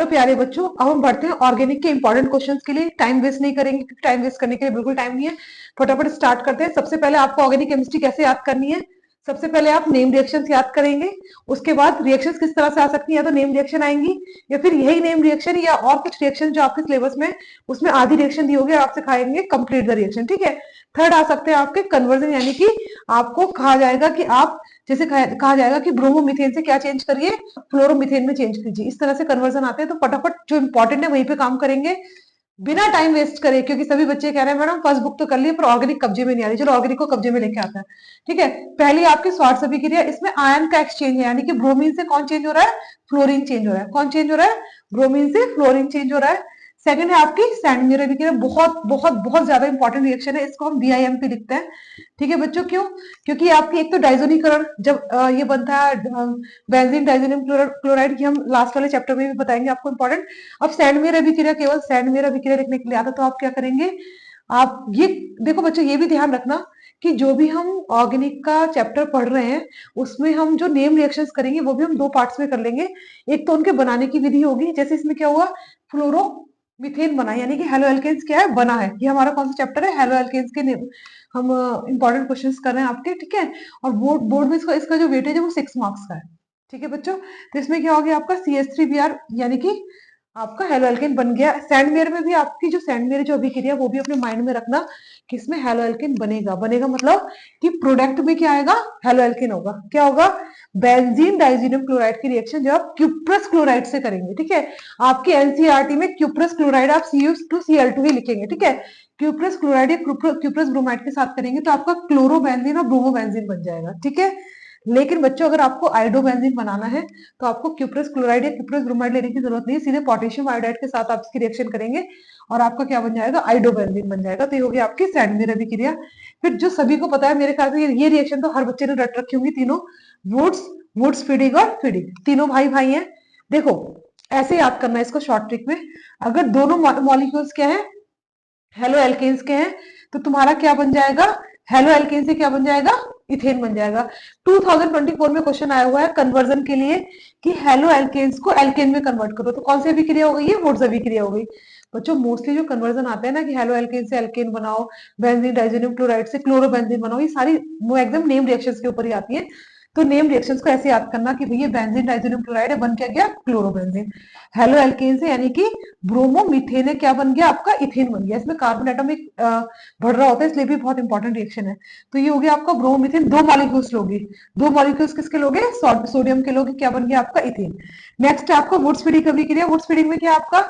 तो प्यारे बच्चों, अब हम बढ़ते हैं ऑर्गेनिक के इंपॉर्टेंट क्वेश्चंस के लिए। टाइम वेस्ट नहीं करेंगे क्योंकि टाइम वेस्ट करने के लिए बिल्कुल टाइम नहीं है। फटाफट स्टार्ट करते हैं। सबसे पहले आपको ऑर्गेनिक केमिस्ट्री कैसे याद करनी है। सबसे पहले आप नेम रिएक्शंस याद करेंगे। उसके बाद रिएक्शंस किस तरह से आ सकती है, या तो नेम रिएक्शन आएंगी या फिर यही नेम रिएक्शन या और कुछ रिएक्शन जो आपके सिलेबस में उसमें आधी रिएक्शन दी होगी, आप सिखाएंगे कंप्लीट द रिएक्शन। ठीक है। थर्ड आ सकते हैं आपके कन्वर्जन, यानी कि आपको कहा जाएगा कि आप जैसे कहा जाएगा कि ब्रोमोमीथेन से क्या चेंज करिए, फ्लोरोमीथेन में चेंज कीजिए। इस तरह से कन्वर्जन आते हैं। तो फटाफट जो इंपॉर्टेंट है वहीं पे काम करेंगे बिना टाइम वेस्ट करे, क्योंकि सभी बच्चे कह रहे हैं मैडम फर्स्ट बुक तो कर लिए पर ऑर्गेनिक कब्जे में नहीं आ रही। चलो ऑर्गेनिक को कब्जे में लेके आता है। ठीक है। पहली आपकी स्वार्ट्ज अभिक्रिया, इसमें आयन का एक्सचेंज है, यानी कि ब्रोमीन से कौन चेंज हो रहा है, फ्लोरीन चेंज हो रहा है। कौन चेंज हो रहा है, ब्रोमीन से फ्लोरीन चेंज हो रहा है। सेकंड है आपकी सैंडमियर अभिक्रिया, बहुत बहुत बहुत ज्यादा इंपॉर्टेंट रिएक्शन है, इसको हम बीआईएमपी लिखते हैं। ठीक है बच्चों, क्यों, क्योंकि आपकी एक तो डाइजोनीकरण जब ये बनता है बेंजीन डाइजोनियम क्लोराइड की, हम लास्ट वाले चैप्टर में भी बताएंगे आपको इंपॉर्टेंट। अब सैंडमेयर अभिक्रिया, केवल सैंडमेयर अभिक्रिया लिखने के लिए आता, तो आप क्या करेंगे, आप ये देखो बच्चों, ये भी ध्यान रखना कि जो भी हम ऑर्गेनिक का चैप्टर पढ़ रहे हैं उसमें हम जो नेम रिएक्शंस करेंगे वो भी हम दो पार्ट्स में कर लेंगे। एक तो उनके बनाने की विधि होगी, जैसे इसमें क्या हुआ, फ्लोरो मिथेन बना, यानी कि हेलो एल्केन्स क्या है, बना है। ये हमारा कौन सा चैप्टर है, हेलो एल्केन्स के हम इंपॉर्टेंट क्वेश्चंस कर रहे हैं आपके। ठीक है। और बोर्ड में इसका जो वेटेज है वो 6 मार्क्स का है। ठीक है बच्चों। तो इसमें क्या हो गया आपका CH3Br, यानी कि आपका हेलो एल्केन बन गया। सैंडमेयर में भी आपकी जो सैंडमेयर जो अभिक्रिया वो भी अपने माइंड में रखना कि इसमें हेलो एल्केन बनेगा। बनेगा मतलब कि प्रोडक्ट में क्या आएगा, हेलो एल्केन होगा। क्या होगा, बेंजीन डाइजीनियम क्लोराइड की रिएक्शन जो आप क्यूप्रस क्लोराइड से करेंगे। ठीक है। आपकी एनसीईआरटी में क्यूप्रस क्लोराइड आप CuO2Cl2 ही लिखेंगे। ठीक है। क्यूप्रस क्लोराइड या क्यूप्रस ब्रोमाइड के साथ करेंगे तो आपका क्लोरोबेंजीन और ब्रोमोबेंजीन बन जाएगा। ठीक है। लेकिन बच्चों अगर आपको आयोडोबेंजीन बनाना है तो आपको क्यूप्रस क्लोराइड या क्यूप्रस ब्रोमाइड लेने की जरूरत नहीं है, सीधे पोटेशियम आयोडाइड के साथ आप इसकी रिएक्शन करेंगे और आपका क्या बन जाएगा, आयोडोबेंजीन बन जाएगा। तो ये होगी आपकी सैंडमेयर अभिक्रिया। फिर जो सभी को पता है मेरे ख्याल से ये रिएक्शन तो हर बच्चे ने रट रखी होंगी, तीनों वुड्स वुड्स फीडिंग और फीडिंग, तीनों भाई भाई हैं। देखो ऐसे याद करना है इसको शॉर्ट ट्रिक में, अगर दोनों मॉलिक्यूल्स क्या है, हेलो एल्केन्स के हैं, तो तुम्हारा क्या बन जाएगा, हेलो एल्केन से क्या बन जाएगा, इथेन बन जाएगा। 2024 में क्वेश्चन आया हुआ है कन्वर्जन के लिए कि हेलो एल्केन्स को एल्केन में कन्वर्ट करो, तो कौन सी अभिक्रिया हो गई है, वुड्स अभिक्रिया हो गई। बच्चों मोस्टली जो कन्वर्जन आते हैं ना कि हेलो एल्केन से एल्केन बनाओ, बेंजीन डाइजेनियम क्लोराइड से क्लोरोबेंजीन बनाओ, ये सारी वो एकदम नेम रिएक्शंस के ऊपर ही आती है। तो नेम रिएक्शंस को ऐसे याद करना कि भैया बेंजीन डाइजेनियम क्लोराइड है, बन क्या गया, क्लोरोबेंजीन। हेलो एल्केन से यानी कि ब्रोमोमीथेन है, क्या बन गया आपका, इथेन बन गया। इसमें कार्बन एटम एक बढ़ रहा होता है, इसलिए भी बहुत इंपॉर्टेंट रिएक्शन है। तो ये हो गया आपका ब्रोमोमीथेन, दो मॉलिक्यूल्स लोगे, दो मॉलिक्यूल्स किसके लोगे, सोडियम के लोगे, क्या बन गया आपका, इथेन। नेक्स्ट आपका वुड्स फीडिंग अभिक्रिया, वुड्स फीडिंग में क्या आपका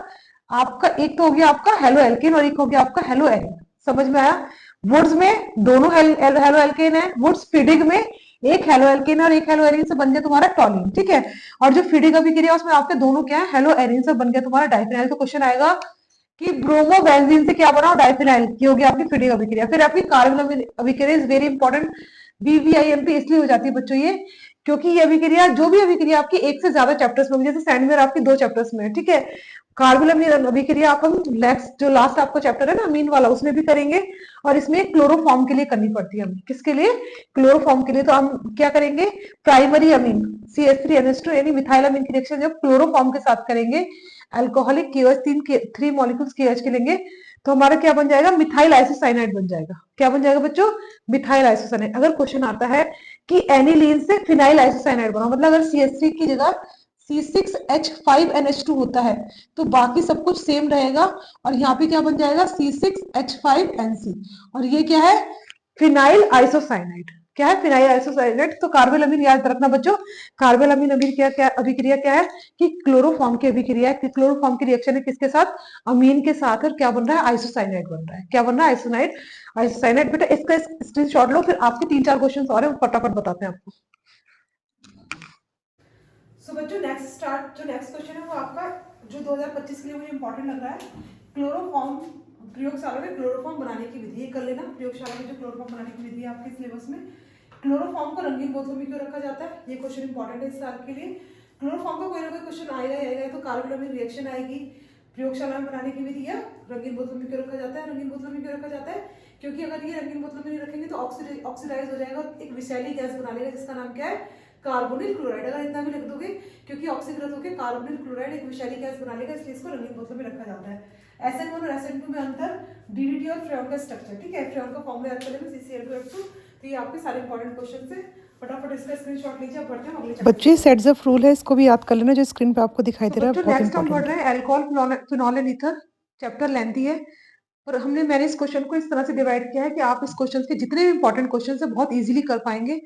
आपका एक तो हो गया आपका हेलो एल्केन और एक हो गया आपका हेलो एरिन। समझ में आया। वुड्स में दोनों हेलो एल्केन है, वुड्स फीडिंग में एक हेलो एल्केन और एक हेलो एरिन से बन गया तुम्हारा टॉलिन। ठीक है। और जो फीडिंग अभिक्रिया उसमें आपके दोनों क्या है, हेलो एरिन से बन गया तुम्हारा डाइफिनाइल। तो क्वेश्चन आएगा कि ब्रोमोबेंजीन से क्या बनाओ, डाइफिनाइल, की होगी आपकी फीडिंग अभिक्रिया। फिर आपकी कार्बन अभिक्रिया इज वेरी इंपॉर्टेंट, बीवीआईएमपी इसलिए हो जाती है बच्चों ये, क्योंकि ये अभिक्रिया जो भी अभिक्रिया आपकी एक से ज्यादा चैप्टर्स में होगी, जैसे सैंडमेयर आपकी 2 चैप्टर्स में है। ठीक है। कार्बोनिल अभिक्रिया आप हम नेक्स्ट जो लास्ट आपका चैप्टर है ना अमीन वाला, उसमें भी करेंगे। और इसमें क्लोरोफॉर्म के लिए करनी पड़ती है हमें, किसके लिए, क्लोरोफॉर्म के लिए। तो हम क्या करेंगे, प्राइमरी अमीन CH3NH2 यानी मिथाइल अमीन की रिएक्शन जब क्लोरोफॉर्म के साथ करेंगे, alcoholic KOH three molecules KOH के लेंगे, तो हमारा क्या बन जाएगा, मिथाइल आइसोसाइनाइड बन जाएगा। क्या बन जाएगा बच्चों, मिथाइल आइसोसाइनाइड। अगर क्वेश्चन आता है कि एनिलीन से फिनाइल आइसोसाइनाइड बनाओ, मतलब अगर CH3 की जगह C6H5NH2 होता है तो बाकी सब कुछ सेम रहेगा, और यहाँ पे क्या बन जाएगा, C6H5NC, और ये क्या है, फिनाइल आइसोसाइनाइड। क्या है, फिनाइल आइसोसाइनाइड। तो कार्बोलामीन याद रखना बच्चों, कार्बोलामीन अभिक्रिया क्या है कि क्लोरोफॉर्म की अभिक्रिया है। क्लोरोफॉर्म की रिएक्शन है किसके साथ, अमीन के साथ, और क्या बन रहा है, आइसोसाइनाइड बन रहा है। क्या बन रहा है, आइसोनाइड आइसोसाइनाइड। बेटा इसका स्क्रीनशॉट लो, फिर आपके 3-4 क्वेश्चन और है फटाफट बताते हैं आपको। सो बच्चों नेक्स्ट क्वेश्चन है वो आपका जो 2025 के लिए मुझे इंपॉर्टेंट लग रहा है, क्लोरोफॉर्म, प्रयोगशाला में क्लोरोफॉर्म बनाने की विधि। ये कर लेना, प्रयोगशाला में जो क्लोरोफॉर्म बनाने की विधि है आपके सिलेबस में। क्लोरोफॉर्म को रंगीन बोतलों में क्यों रखा जाता है, ये क्वेश्चन इंपॉर्टेंट है इस साल के लिए। क्लोरोफॉर्म का कोई ना कोई क्वेश्चन आएगा तो कार्बोनिल रिएक्शन आएगी, प्रयोगशाला में बनाने की विधि, या रंगीन बोतलों में क्यों रखा जाता है। रंगीन बोतलों में क्यों रखा जाता है, क्योंकि अगर ये रंगीन बोतलों में नहीं रखेंगे तो ऑक्सीडाइज हो जाएगा, एक विषैली गैस बना लेगा जिसका नाम क्या है, कार्बोनिल क्लोराइड, अगर इतना भी लिख दोगे क्योंकि ऑक्सीकृत होकर कार्बोनिल क्लोराइड एक विषैली गैस बना लेगा, इसलिए इसको रंगीन बोतल में रखा जाता है। SN1 और SN2 में अंतर, डीडीटी और फ्रेऑन का स्ट्रक्चर, ठीक है, फ्रेऑन का फॉर्मूला याद करने में CCl2F2। तो ये आपके सारे इंपॉर्टेंट क्वेश्चन है, फटाफट इसका स्क्रीनशॉट लीजिए। अब बढ़ते हैं अगले बच्चे सेट्स ऑफ रूल है, इसको भी याद कर लेना जो स्क्रीन पे आपको दिखाई दे रहा है। नेक्स्ट हम बढ़ रहे हैं alcohol, phenol and ether. Chapter lengthy है पर मैंने इस क्वेश्चन को इस तरह से डिवाइड किया है कि आप इस क्वेश्चन के जितने भी इंपॉर्टेंट क्वेश्चन है बहुत इजीली कर पाएंगे।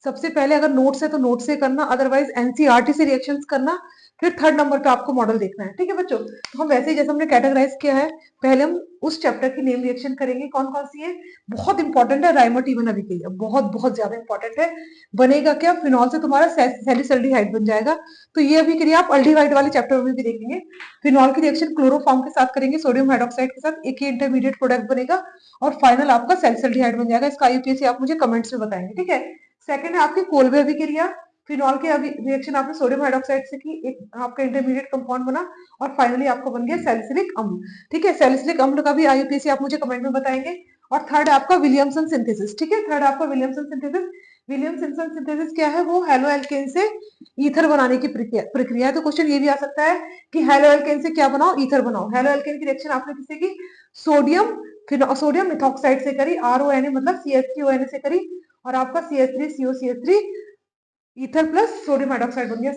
सबसे पहले अगर नोट्स है तो नोट से करना, अदरवाइज एनसीईआरटी से रिएक्शंस करना, फिर थर्ड नंबर पे आपको मॉडल देखना है, ठीक है बच्चों। तो हम वैसे ही जैसे हमने कैटेगराइज किया है, पहले हम उस चैप्टर की नेम रिएक्शन करेंगे। कौन कौन सी है, बहुत इंपॉर्टेंट है, राइमोटिवन अभिक्रिया, बहुत बहुत ज्यादा इंपॉर्टेंट है। बनेगा क्या, फिनॉल से तुम्हारा सैलिसल्डिहाइड बन जाएगा। तो ये अभिक्रिया आप अल्डिहाइड वाले चैप्टर में भी देखेंगे। फिनॉल की रिएक्शन क्लोरोफॉर्म के साथ करेंगे, सोडियम हाइड्रोक्साइड के साथ, एक ही इंटरमीडिएट प्रोडक्ट बनेगा और फाइनल आपका सैलिसल्डिहाइड बन जाएगा। इसका आईयूपीएसी आप मुझे कमेंट्स में बताएंगे, ठीक है। सेकंड है आपकी कोल्बे अभिक्रिया। फिनॉल की रिएक्शन आपने सोडियम हाइड्रोक्साइड से की, एक आपका इंटरमीडिएट कंपाउंड बना और फाइनली आपको बन गया सैलिसिलिक अम्ल, ठीक है। सैलिसिलिक अम्ल का भी आईयूपीएसी आप मुझे कमेंट में बताएंगे। और थर्ड आपका विलियमसन सिंथेसिस, ठीक है, थर्ड आपका विलियमसन सिंथेसिस। विलियमसन सिंथेसिस क्या है, वो हेलो एल्केन से ईथर बनाने की प्रक्रिया है। तो क्वेश्चन ये भी आ सकता है कि हेलो एल्केन से क्या बनाओ, ईथर बनाओ। हेलो एल्केन की रिएक्शन आपने किससे की, सोडियम मिथॉक्साइड से करी, RONA मतलब CH3ONA से करी और आपका CH3COCH3 ether plus sodium hydroxide बन गया।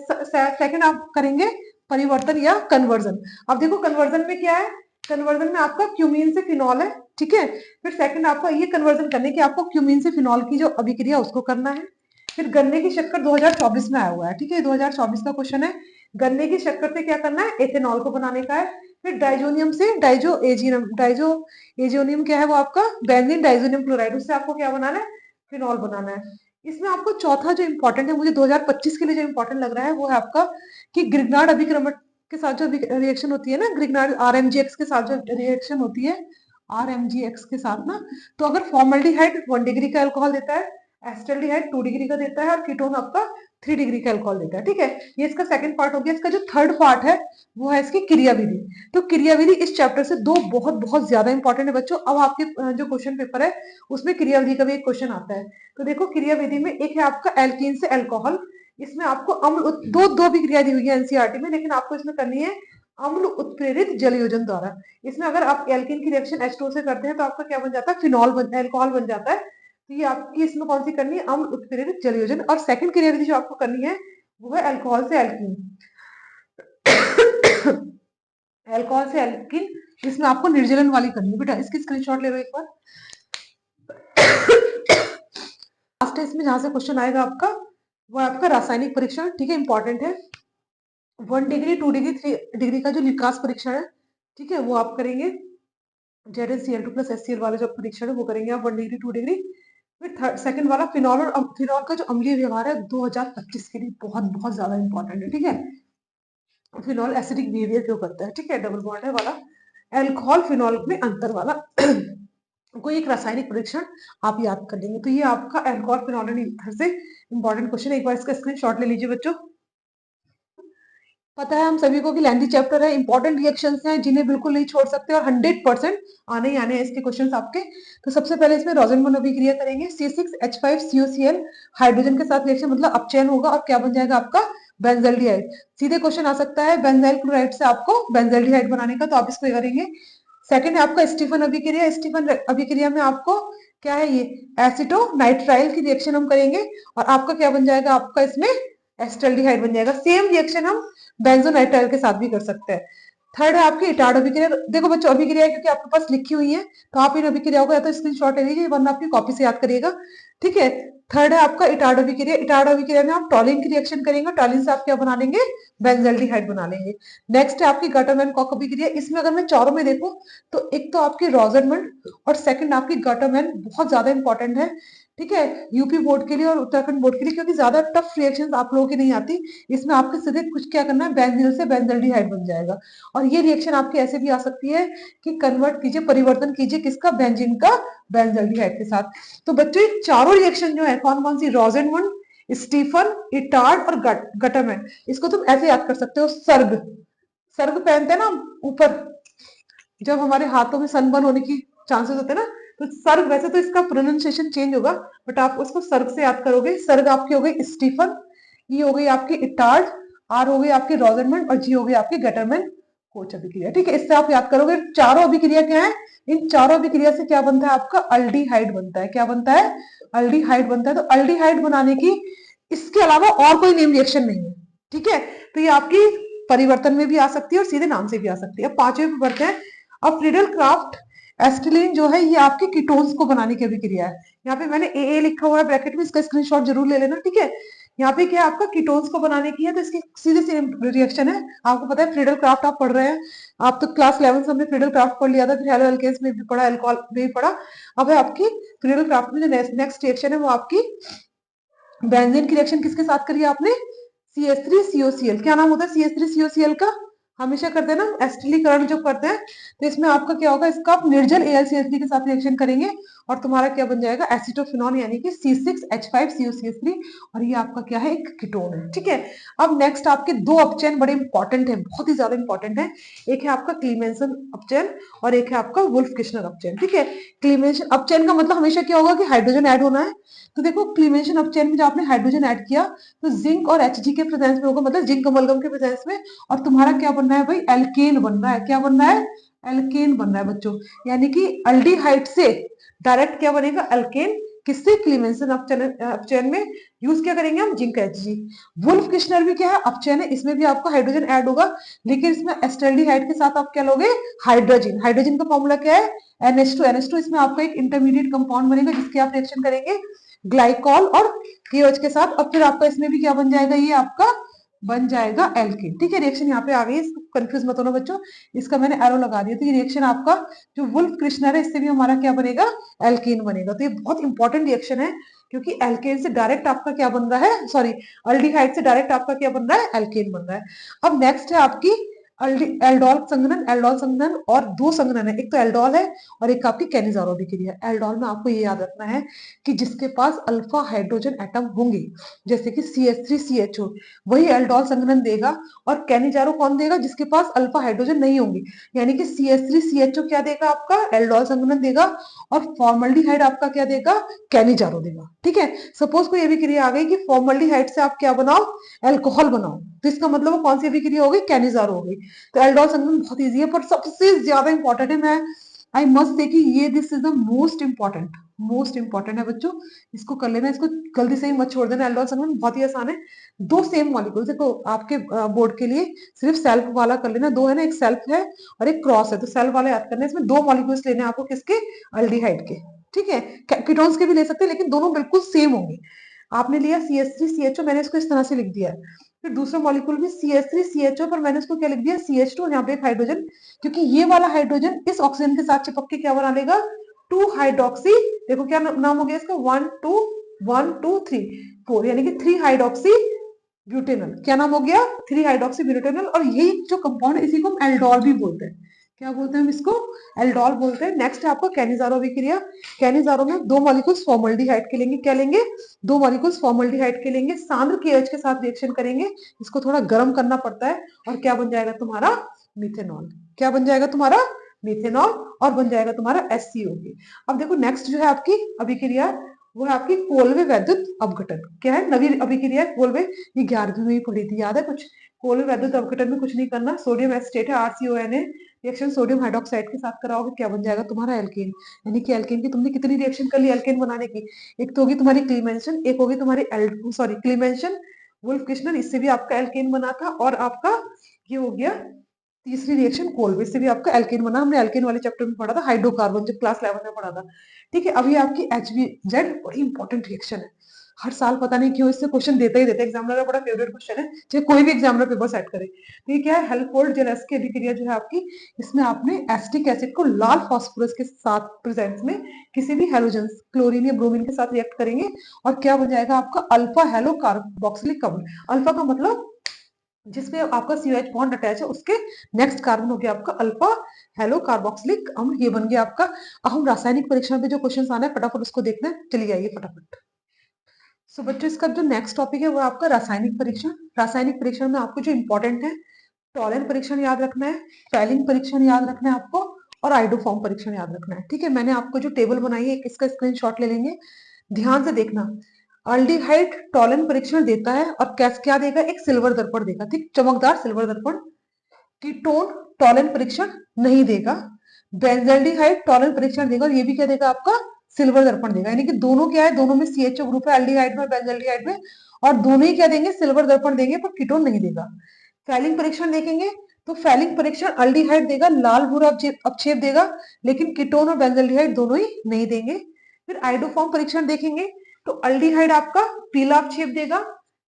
सेकंड आप करेंगे परिवर्तन या कन्वर्जन। अब देखो कन्वर्जन में क्या है, कन्वर्जन में आपका क्यूमीन से फिनॉल है, ठीक है। फिर सेकंड आपका ये कन्वर्जन करने की आपको क्यूमीन से फिनॉल की जो अभिक्रिया उसको करना है। फिर गन्ने की शक्कर 2024 में आया हुआ है, ठीक है, 2024 का क्वेश्चन है। गन्ने की शक्कर से क्या करना है, एथेनॉल को बनाने का है। फिर डाइजोनियम से डाइजो एजियोनियम क्या है, वो आपका बेंजीन डाइजोनियम क्लोराइड, उससे आपको क्या बनाना है, फिनॉल बनाना है। इसमें आपको चौथा जो इंपॉर्टेंट है, मुझे 2025 के लिए जो इंपॉर्टेंट लग रहा है, वो है आपका कि ग्रिग्नार्ड अभिक्रमण के साथ जो रिएक्शन होती है ना, ग्रिग्नार्ड RMGX के साथ जो रिएक्शन होती है, RMGX के साथ ना, तो अगर फॉर्मल्डिहाइड 1 डिग्री का अल्कोहल देता है, एस्टल्डिहाइड 2 डिग्री का देता है और कीटोन आपका 3 डिग्री का अल्कोहल देता है, ठीक है। ये इसका सेकंड पार्ट हो गया। इसका जो थर्ड पार्ट है वो है इसकी क्रियाविधि। तो क्रियाविधि इस चैप्टर से दो बहुत बहुत ज्यादा इंपॉर्टेंट है बच्चों। अब आपके जो क्वेश्चन पेपर है उसमें क्रियाविधि का भी एक क्वेश्चन आता है। तो देखो क्रियाविधि में एक है आपका एल्कीन से अल्कोहल, इसमें आपको अम्ल दो भी क्रिया दी हुई है एनसीईआरटी में, लेकिन आपको इसमें करनी है अम्ल उत्प्रेरित जलयोजन द्वारा। इसमें अगर आप एल्कीन की रिएक्शन H2O से करते हैं तो आपका क्या बन जाता है, फिनॉल अल्कोहल बन जाता है। तो ये आपकी इसमें कौन सी करनी है, अम्ल उत्प्रेरित जलयोजन। और सेकंड क्रियाविधि जो आपको करनी है वो है अल्कोहल से एल्कीन। अल्कोहल से एल्कीन, इसमें आपको निर्जलन वाली करनी है बेटा। इसकी स्क्रीनशॉट ले लो एक बार। लास्ट इसमें जहां से क्वेश्चन आएगा आपका वो आपका रासायनिक परीक्षण, ठीक है, इंपॉर्टेंट है। 1 डिग्री 2 डिग्री 3 डिग्री का जो निकास परीक्षण है, ठीक है, वो आप करेंगे। ZnCl2 प्लस HCl वाला जो परीक्षण है वो करेंगे आप 1 डिग्री 2 डिग्री। फिर थर्ड सेकंड वाला फिनॉल और फिनॉल का जो अम्लीय व्यवहार है 2025 के लिए बहुत बहुत ज्यादा इंपॉर्टेंट है, ठीक है। फिनॉल एसिडिक बिहेवियर क्यों करता है, ठीक है, डबल बॉन्ड है वाला, अल्कोहल फिनॉल में अंतर वाला कोई एक रासायनिक परीक्षण आप याद कर लेंगे। तो ये आपका अल्कोहल फिनॉल एंड ईथर से इंपॉर्टेंट क्वेश्चन, एक बार इसका स्क्रीनशॉट ले लीजिए बच्चों। पता है हम सभी को कि लेंथी चैप्टर है, इंपॉर्टेंट रिएक्शंस हैं जिन्हें बिल्कुल नहीं छोड़ सकते और 100% आने ही आने हैं इसके क्वेश्चंस आपके। तो सबसे पहले इसमें रोजेनबर्ग अभिक्रिया करेंगे, C6H5CuCl हाइड्रोजन के साथ रिएक्शन मतलब अपचयन होगा और क्या बन जाएगा आपका बेंजल्डिहाइड। सीधे क्वेश्चन आ सकता है बेंजाइल क्लोराइड से आपको बेंजल्डिहाइड बनाने का, तो आप इसको करेंगे। सेकंड है आपका स्टीफन अभिक्रिया। स्टीफन अभिक्रिया में आपको क्या है, ये एसिटोनाइट्राइल की रिएक्शन हम करेंगे और आपका क्या बन जाएगा, आपका इसमें एस्टल्डिहाइड बन जाएगा। सेम रिएक्शन हम बेंजोनाइट्राइल के साथ भी कर सकते हैं। थर्ड है आपकी इटार्ड अभिक्रिया। देखो बच्चों अभिक्रिया क्योंकि आपके पास लिखी हुई है तो आप इन अभिक्रियाओं को या तो स्क्रीनशॉट ले लीजिए वरना आपकी कॉपी से याद करिएगा, ठीक है। थर्ड है आपका इटार्ड अभिक्रिया। इटार्ड अभिक्रिया में आप टॉलिन की रिएक्शन करेंगे, टॉलिन से आप क्या बना लेंगे, बेंजल्डिहाइड बना लेंगे। नेक्स्ट है आपकी गटम एंड कॉक अभिक्रिया। इसमें अगर मैं चारों में देखूं तो एक तो आपकी रोजरमंड और सेकंड आपकी गटम एंड बहुत ज्यादा इंपॉर्टेंट है, ठीक है, यूपी बोर्ड के लिए और उत्तराखंड बोर्ड के लिए, क्योंकि ज्यादा टफ रिएक्शंस आप लोगों की नहीं आती। इसमें आपके सीधे कुछ क्या करना है, बेंजीन से बेंजल्डिहाइड बन जाएगा। और ये रिएक्शन आपकी ऐसे भी आ सकती है कि कन्वर्ट कीजिए, परिवर्तन कीजिए किसका, बेंजीन का बेंजल्डिहाइड के साथ। तो बच्चों ये चारों रिएक्शन जो है कौन कौन सी, रोजेनमंड, स्टीफन, इटार्ड और गटम है। इसको तुम ऐसे याद कर सकते हो, सर्ग, सर्ग पहनते हैं ना ऊपर जब हमारे हाथों में सनबर्न होने की चांसेस होते हैं ना, तो सर्ग, वैसे तो इसका प्रोनाउंसिएशन चेंज होगा बट आप उसको सर्ग से याद करोगे। सर्ग आपकी हो गई स्टीफन, ई हो गई आपकी इटार्ड, आर हो गई आपकी रोजरमंड और जी हो गई आपकी गेटरमैन कोच अभिक्रिया। ठीक है, इससे आप याद करोगे चारों अभिक्रिया क्या है, इन चारों अभिक्रिया से क्या बनता है आपका अल्डिहाइड बनता है। क्या बनता है, अल्डिहाइड बनता है। तो अल्डिहाइड बनाने की इसके अलावा और कोई नेम रिएक्शन नहीं है। ठीक है, तो ये आपकी परिवर्तन में भी आ सकती है और सीधे नाम से भी आ सकती है। अब पांचवें पे बढ़ते हैं। अब फ्रीडल क्राफ्ट एस्टिलीन जो है ये आपके कीटोन्स को बनाने की अभिक्रिया है। यहाँ पे मैंने ए लिखा हुआ है ब्रैकेट में, इसका स्क्रीनशॉट जरूर ले लेना। ठीक है, यहाँ पे क्या आपका कीटोन्स को बनाने की है, तो इसकी सीधे सीधे रिएक्शन है। आपको पता है फ्रीडल क्राफ्ट आप पढ़ रहे हैं, आप तो क्लास 11 हमने फ्रीडल क्राफ्ट पढ़ लिया था, फिर हेलो एल्केन्स में भी पढ़ा, एल्कोहल में भी पढ़ा। अब है आपकी फ्रीडल क्राफ्ट में जो नेक्स्ट रिएक्शन है वो आपकी बेंजीन की रिएक्शन किसके साथ करी आपने, CH3COCl। क्या नाम होता है CH3COCl का, हमेशा करते हैं ना एस्टिलीकरण जो करते हैं, तो इसमें आपका क्या होगा, इसका आप निर्जल AlCH3 के साथ रिएक्शन करेंगे और तुम्हारा क्या बन जाएगा एसिटोफिनॉन यानी कि C6H5COCH3, और ये आपका क्या है एक कीटोन है। ठीक है, अब नेक्स्ट आपके दो अपचयन बड़े इंपॉर्टेंट है, बहुत ही ज्यादा इंपॉर्टेंट है। एक है आपका क्लीमेंसन अपचयन और एक है आपका वुल्फ किश्नर अपचयन। ठीक है, क्लीमेंसन अपचयन का मतलब हमेशा क्या होगा कि हाइड्रोजन ऐड होना है। तो देखो क्लीमेंसन अपचयन में जब आपने हाइड्रोजन ऐड किया तो जिंक और Hg के प्रेजेंस में होगा, मतलब जिंक अमलगम के प्रेजेंस में, और तुम्हारा क्या बन रहा है भाई एल्केन बन रहा है। क्या बन रहा है, एल्केन बन रहा है बच्चों, यानी कि अल्डिहाइड से डायरेक्ट क्या बनेगा एल्केन, किससे क्लीमेंसन अपचयन में यूज क्या करेंगे हम जिंक Hg। वुल्फ किश्नर भी क्या है अपचयन है, इसमें भी आपका हाइड्रोजन ऐड होगा, लेकिन इसमें एस्टल्डिहाइड के साथ आप क्या लोगे हाइड्रोजन। हाइड्रोजन का फॉर्मूला क्या है NH2। इसमें आपका एक इंटरमीडिएट कंपाउंड बनेगा जिसकी आप रिएक्शन करेंगे ग्लाइकॉल और KOH के साथ, और फिर आपका इसमें भी क्या बन जाएगा, ये आपका बन जाएगा एल्केन। ठीक है, रिएक्शन यहाँ पे आ गई, इसको कंफ्यूज मत होना बच्चों, इसका मैंने एरो लगा दिया। तो ये रिएक्शन आपका जो वुल्फ कृष्णर है इससे भी हमारा क्या बनेगा एल्केन बनेगा। तो ये बहुत इंपॉर्टेंट रिएक्शन है, क्योंकि एल्केन से डायरेक्ट आपका क्या बन रहा है, सॉरी अल्डिहाइड से डायरेक्ट आपका क्या बन रहा है एल्केन बन रहा है। अब नेक्स्ट है आपकी एल्डोल संघनन। एल्डोल संघनन और दो संघनन है, एक तो एल्डोल है और एक आपकी कैनिजारो अभिक्रिया। एल्डोल में आपको ये याद रखना है कि जिसके पास अल्फा हाइड्रोजन एटम होंगे, जैसे कि CH3CHO, वही एल्डोल संघनन देगा, और कैनिजारो कौन देगा, जिसके पास अल्फा हाइड्रोजन नहीं होंगे, यानी कि CH3CHO क्या देगा आपका एल्डोल संघनन देगा, और फॉर्मल्डिहाइड आपका क्या देगा कैनिजारो देगा। ठीक है, सपोज कोई अभिक्रिया आ गई कि फॉर्मल्डिहाइड से आप क्या बनाओ एल्कोहल बनाओ, तो इसका मतलब वो कौन सी अभिक्रिया हो गई कैनिजारो हो गई। तो एल्डोल संघनन बहुत इजी है, पर सबसे ज्यादा इंपॉर्टेंट है, मैं आई मस्ट से कि ये this is the most important है बच्चों, इसको कर लेना, इसको गलती से ही मत छोड़ देना। एल्डोल संघनन बहुत ही आसान है, दो सेम मॉलिक्यूल, देखो आपके बोर्ड के लिए सिर्फ सेल्फ वाला कर लेना, दो है ना, एक सेल्फ है और एक क्रॉस है, तो सेल्फ वाला याद करना है। इसमें दो मॉलिक्यूल्स लेने हैं आपको, किसके अल्डिहाइड के। ठीक है, कीटोन्स के भी ले सकते हैं, लेकिन दोनों बिल्कुल सेम होंगे। आपने लिया CH3CHO, मैंने इसको इस तरह से लिख दिया है, फिर दूसरा मॉलिक्यूल भी CH3CHO, पर मैंने इसको क्या लिख दिया CH2, यहाँ पे एक हाइड्रोजन, क्योंकि ये वाला हाइड्रोजन इस ऑक्सीजन के साथ चिपक के क्या बना लेगा 2 हाइड्रोक्सी, देखो क्या नाम हो गया इसका 1 2 1 2 3 4, यानी कि 3 हाइड्रोक्सी ब्यूटेनल। क्या नाम हो गया 3 हाइड्रोक्सी ब्यूटेनल, और यही जो कंपाउंड इसी को हम एल्डोल भी बोलते हैं। क्या बोलते हैं हम इसको एल्डोल बोलते हैं। नेक्स्ट है आपका कैनिजारो अभिक्रिया। कैनिजारो में दो मॉलिक्यूल्स फॉर्मल्डिहाइड के लेंगे, क्या लेंगे दो मॉलिक्यूल्स फॉर्मल्डिहाइड के लेंगे, सांद्र KH के साथ रिएक्शन करेंगे, इसको थोड़ा गर्म करना पड़ता है, और क्या बन जाएगा तुम्हारा मिथेनॉल। क्या बन जाएगा तुम्हारा मिथेनॉल, और बन जाएगा तुम्हारा SCO। अब देखो नेक्स्ट जो है आपकी अभिक्रिया वो है आपकी कोलवे वैद्युत अपघटन। क्या है नवी अभिक्रिया कोलवे, ये 11वीं में ही पढ़ी थी, याद है कुछ। कोलवे वैद्युत अपघटन में कुछ नहीं करना, सोडियम एसिटेट है RCONA, रिएक्शन सोडियम हाइड्रोक्साइड के साथ कराओगे, क्या बन जाएगा तुम्हारा एल्केन। यानी कि एल्केन की तुमने कितनी रिएक्शन कर ली एल्केन बनाने की, एक तो होगी तुम्हारी क्लीमेंशन, एक होगी तुम्हारी सॉरी क्लीमेंशन वुल्फ किश्नर, इससे भी आपका एल्केन बना था, और आपका ये हो गया तीसरी रिएक्शन कोलवे से भी आपका एल्केन बना। हमने एल्केन वाले चैप्टर में पढ़ा था हाइड्रोकार्बन, जब क्लास 11 में पढ़ा था। ठीक है, अभी आपकी HBZ बड़ी इंपॉर्टेंट रिएक्शन है, हर साल पता नहीं क्यों इससे क्वेश्चन देता ही देता है, एग्जामिनर का बड़ा फेवरेट क्वेश्चन है, चाहे कोई भी एग्जामिनर पेपर सेट करे। तो ये क्या है हेल्फोल्ड जेलेस्की अभिक्रिया जो है आपकी, इसमें आपने एसिटिक एसिड को लाल फास्फोरस के साथ प्रेजेंस में किसी भी हेलोजन क्लोरीन या ब्रोमीन के साथ रिएक्ट करेंगे, और क्या बन जाएगा आपका अल्फा हेलो कार्बोक्सिलिक अम्ल। अल्फा का मतलब जिसमें आपका COH बॉन्ड अटैच है, उसके नेक्स्ट कार्बन हो गया आपका अल्फा हेलो कार्बोक्सिलिक अम्ल, ये बन गया आपका। अब हम रासायनिक परीक्षण पे जो क्वेश्चन आना है फटाफट उसको देखना है, चलिए आइए फटाफट। सो बच्चों इसका जो नेक्स्ट टॉपिक है वो आपका रासायनिक परीक्षण। रासायनिक परीक्षण में आपको जो इंपॉर्टेंट है टॉलन परीक्षण याद रखना है, फैलिंग परीक्षण याद रखना है आपको, और आइडोफॉर्म परीक्षण याद रखना है। ठीक है, मैंने आपको जो टेबल बनाई है इसका स्क्रीनशॉट ले लेंगे, ध्यान से देखना। अल्डिहाइड टॉलन परीक्षण देता है और क्या देगा, एक सिल्वर दर्पण देगा, ठीक, चमकदार सिल्वर दर्पण। कीटोन टॉलन परीक्षण नहीं देगा। बेंजल्डिहाइड टॉलन परीक्षण देगा और ये भी क्या देगा आपका, सिल्वर दर्पण देगा। यानी कि दोनों क्या है, दोनों में सीएचओ ग्रुप है, अल्डिहाइड में और बेंजल्डिहाइड में, और दोनों ही क्या देंगे, सिल्वर दर्पण देंगे, पर कीटोन नहीं देगा। फैलिंग परीक्षण देखेंगे तो फैलिंग परीक्षण अल्डिहाइड देगा, लाल भूरा अवक्षेप देगा, लेकिन कीटोन और बेंजल्डिहाइड दोनों ही नहीं देंगे। फिर आइडोफॉर्म परीक्षण देखेंगे तो अल्डिहाइड आपका पीला अवक्षेप देगा,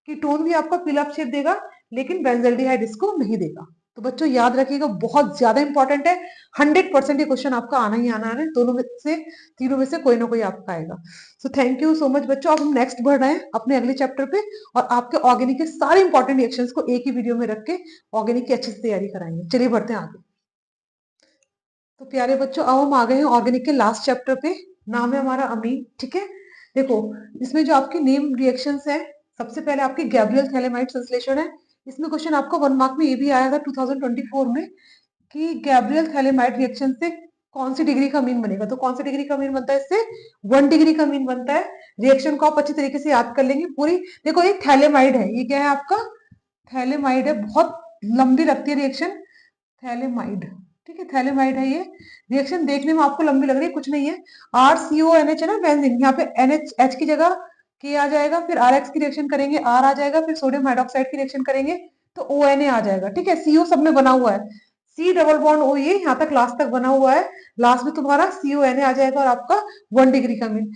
कीटोन भी आपका पीला अवक्षेप देगा, लेकिन बेंजल्डिहाइड इसको नहीं देगा। तो बच्चों याद रखिएगा, बहुत ज्यादा इंपॉर्टेंट है, 100% ये क्वेश्चन आपका आना ही आना है, दोनों में से, तीनों में से कोई ना कोई आपका आएगा। So thank you so much बच्चों। अब हम नेक्स्ट बढ़ रहे हैं अपने अगले चैप्टर पे, और आपके ऑर्गेनिक के सारे इंपॉर्टेंट रिएक्शंस को एक ही वीडियो में रख के ऑर्गेनिक की अच्छी से तैयारी कराएंगे। चलिए बढ़ते हैं आगे। तो प्यारे बच्चों, अब हम आ गए हैं ऑर्गेनिक के लास्ट चैप्टर पे। नाम है हमारा अमीन, ठीक है। देखो, इसमें जो आपके नेम रिएक्शंस है, सबसे पहले आपकी गैब्रियल थैलेमाइड संश्लेषण है। इसमें क्वेश्चन आपका 1 मार्क में ये भी आया था 2024 में, कि गैब्रियल थैलेमाइड रिएक्शन से कौन सी डिग्री का अमीन बनेगा। तो कौन सी डिग्री का अमीन बनता है, इससे 1 डिग्री का अमीन बनता है। रिएक्शन को आप अच्छी तरीके से याद कर लेंगे पूरी। देखो, ये थैलेमाइड है, ये क्या है आपका, थैलेमाइड है, बहुत लंबी लगती है रिएक्शन, थैलेमाइड, ठीक है, थैलेमाइड है ये। रिएक्शन देखने में आपको लंबी लग रही है, कुछ नहीं है। RCONH है ना बेंजीन, यहाँ पे NH H की जगह K आ जाएगा, फिर RX की रिएक्शन करेंगे R आ जाएगा, फिर सोडियम हाइड्रोक्साइड की रिएक्शन करेंगे तो ONA आ जाएगा, ठीक है। CO सब में बना हुआ है, C डबल बॉन्ड O, ये यहाँ तक लास्ट तक बना हुआ है, लास्ट में तुम्हारा CONA आ जाएगा और आपका 1 डिग्री का अमीन।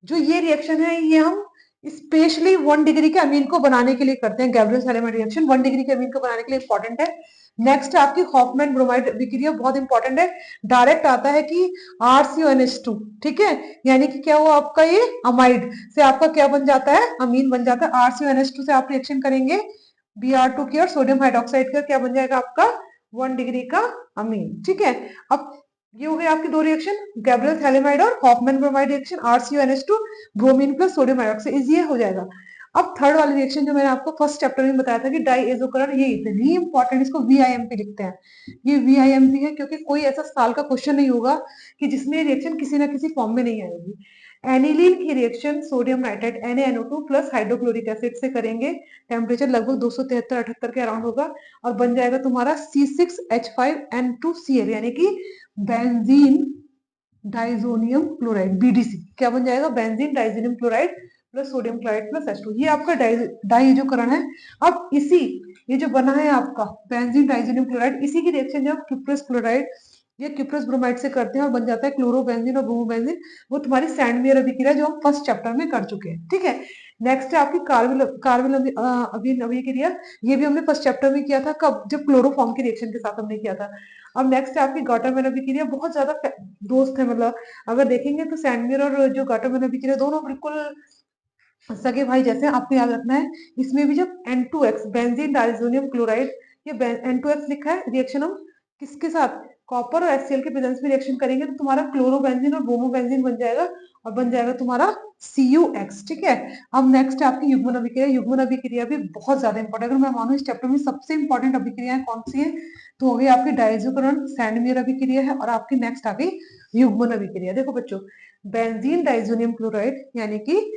जो ये रिएक्शन है, ये हम स्पेशली 1 डिग्री के अमीन को बनाने के लिए करते हैं। गैब्रियल थैलेमाइड रिएक्शन 1 डिग्री के अमीन को बनाने के लिए इंपॉर्टेंट है। नेक्स्ट आपकी हॉफमैन ब्रोमाइड अभिक्रिया, बहुत इंपॉर्टेंट है। डायरेक्ट आता है कि RCONH2, ठीक है, यानी कि क्या हुआ आपका, ये अमाइड से आपका क्या बन जाता है, अमीन बन जाता है। RCONH2 से आप रिएक्शन करेंगे Br2 की, और सोडियम हाइड्रोक्साइड का क्या बन जाएगा आपका, 1 डिग्री का अमीन, ठीक है। अब ये हो गए आपकी दो रिएक्शन, गैब्रियल थैलेमाइड और Hoffmann bromide reaction, RCONH2 bromine plus sodium hydroxide, ये हो जाएगा। अब थर्ड वाली रिएक्शन जो मैंने आपको फर्स्ट चैप्टर में बताया था कि डाइएजोकरण, ये इतनी इंपॉर्टेंट, इसको VIMP लिखते हैं। ये VIMP है क्योंकि कोई ऐसा साल का क्वेश्चन नहीं होगा कि जिसमें रिएक्शन किसी ना किसी फॉर्म में नहीं आएगी। एनिलीन की reaction sodium nitrite NaNO2 plus hydrochloric acid से करेंगे। टेम्परेचर लगभग 273-78 के अराउंड होगा और बन जाएगा तुम्हारा C6H5N2Cl, यानी कि बेंजीन डाइजोनियम क्लोराइड, BDC। क्या बन जाएगा, benzene diazonium chloride plus sodium chloride plus H2। ये आपका डाइजोकरण है। अब इसी, ये जो बना है आपका बेंजीन डाइजोनियम क्लोराइड, इसी की रिएक्शन जब क्यूप्रस क्लोराइड या क्यूप्रस ब्रोमाइड से करते हैं और बन जाता है क्लोरोबेंजीन और ब्रोमोबेंजीन, वो तुम्हारी सैंडमेयर अभिक्रिया जो हम फर्स्ट चैप्टर में कर चुके हैं, ठीक है। नेक्स्ट है आपकी कार्बिल अभिक्रिया, ये भी हमने फर्स्ट चैप्टर में किया था, कब, जब क्लोरोफॉर्म की रिएक्शन के साथ हमने किया था। अब नेक्स्ट है आपकी गॉटरमैन अभिक्रिया, बहुत ज्यादा दोस्त है, मतलब अगर देखेंगे तो सैंडमेयर और जो गॉटरमैन अभिक्रिया दोनों बिल्कुल सगे भाई जैसे, आपको याद रखना है। इसमें भी जब N2X बेंजीन डाइजोनियम क्लोराइड, ये N2X लिखा है, रिएक्शन हम किसके साथ, कॉपर और HCl के प्रेजेंस में रिएक्शन करेंगे तो तुम्हारा क्लोरोबेंजीन और ब्रोमोबेंजीन बन जाएगा और बन जाएगा तुम्हारा CuX, ठीक है। अब नेक्स्ट है आपकी युग्मन अभिक्रिया। युग्मन अभिक्रिया भी बहुत ज्यादा इंपॉर्टेंट, अगर मैं मानूं इस चैप्टर में सबसे इंपॉर्टेंट अभिक्रियाएं कौन सी है, तो हो गई आपकी डाइजोकरण, सैंडमेयर अभिक्रिया है, और आपकी नेक्स्ट आ गई युग्मन अभिक्रिया। देखो बच्चों, बेंजीन डाइजोनियम क्लोराइड यानी कि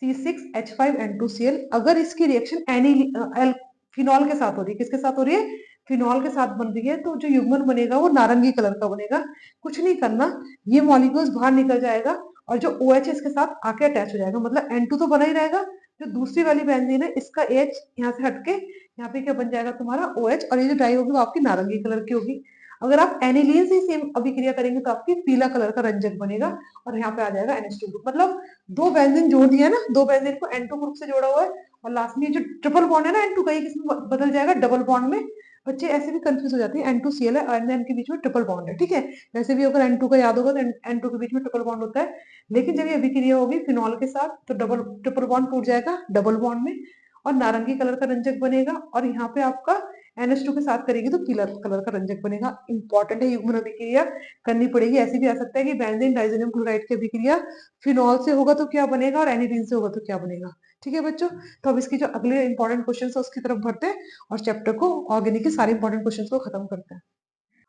C6H5N2Cl, अगर इसकी रिएक्शन फिनॉल के साथ हो रही है, किसके साथ हो रही है, फिनॉल के साथ बन रही है, तो जो युग्मन बनेगा वो नारंगी कलर का बनेगा। कुछ नहीं करना, ये मॉलिक्यूल्स बाहर निकल जाएगा और जो OH इसके साथ आके अटैच हो जाएगा, मतलब N2 तो बना ही रहेगा, जो दूसरी वाली बेंजीन है इसका H यहाँ से हटके यहाँ पे क्या बन जाएगा तुम्हारा OH, और ये जो डाई होगी वो आपकी नारंगी कलर की होगी। अगर आप एनिलीन से सेम अभिक्रिया करेंगे तो आपकी पीला कलर का रंजक बनेगा और यहाँ पे आ जाएगा NH2 ग्रुप। मतलब दो बेंजीन जोड़ दिया ना, दो बेंजीन को N2 ग्रुप से जोड़ा हुआ है, और लास्ट में जो ट्रिपल बॉन्ड है ना N2 का, ये किसमें बदल जाएगा, डबल बॉन्ड में। बच्चे ऐसे भी कंफ्यूज हो जाते हैं, N2Cl है और N के बीच में ट्रिपल बॉन्ड है, ठीक है। वैसे भी अगर N2 का याद होगा तो N2 के बीच में ट्रिपल बॉन्ड होता है, लेकिन जब ये अभिक्रिया होगी फिनॉल के साथ तो ट्रिपल बॉन्ड टूट जाएगा डबल बॉन्ड में और नारंगी कलर का रंजक बनेगा, और यहाँ पे आपका NH2 के साथ करेगी तो पीला कलर का रंजक बनेगा। इंपॉर्टेंट है, युग्मन अभिक्रिया करनी पड़ेगी। ऐसे भी आ सकता है कि बेंजीन डाइजोनियम क्लोराइड की अभिक्रिया फिनॉल से होगा तो क्या बनेगा और एनिलीन से होगा तो क्या बनेगा, ठीक है बच्चों। तो अब इसकी जो अगले इंपॉर्टेंट क्वेश्चन है उसकी तरफ बढ़ते हैं और चैप्टर को, ऑर्गेनिक के सारे इंपॉर्टेंट क्वेश्चन को खत्म करते हैं।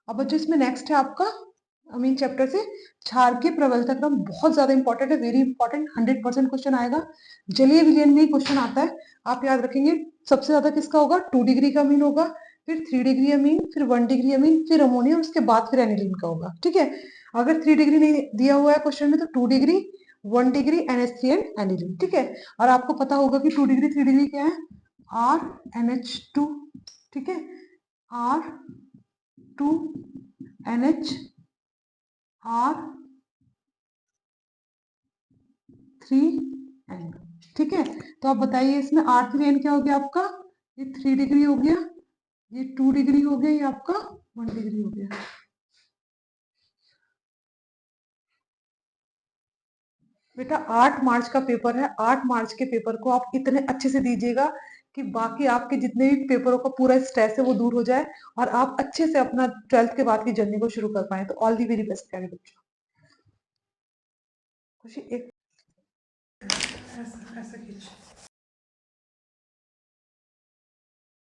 अब बच्चों इसमें नेक्स्ट है आपका अमीन चैप्टर से क्षारकीय प्रबलता क्रम बहुत ज्यादा इंपॉर्टेंट है, वेरी इंपॉर्टेंट, 100% क्वेश्चन आएगा। जलीय विलयन में ही क्वेश्चन आता है, आप याद रखेंगे। सबसे ज्यादा किसका होगा? 2 डिग्री का अमीन होगा, फिर 3 डिग्री अमीन, फिर 1 डिग्री अमीन, फिर अमोनिया, उसके बाद फिर एनिलीन का होगा। ठीक है, अगर 3 डिग्री नहीं दिया हुआ है क्वेश्चन में तो 2 degree, 1 degree, NH3 and aniline. ठीक है, और आपको पता होगा कि 2 डिग्री 3 डिग्री क्या है? RNH2। ठीक है, R2NH R3N। ठीक है, तो आप बताइए इसमें R3N क्या हो गया आपका? ये 3 डिग्री हो गया, ये 2 डिग्री हो गया, ये आपका 1 डिग्री हो गया। बेटा 8 मार्च का पेपर है, 8 मार्च के पेपर को आप इतने अच्छे से दीजिएगा कि बाकी आपके जितने भी पेपरों का पूरा स्ट्रेस है वो दूर हो जाए और आप अच्छे से अपना 12th के बाद की जर्नी को शुरू कर पाए। तो ऑल दी वेरी बेस्ट प्यारे बच्चों। खुशी एक ऐसा खींच।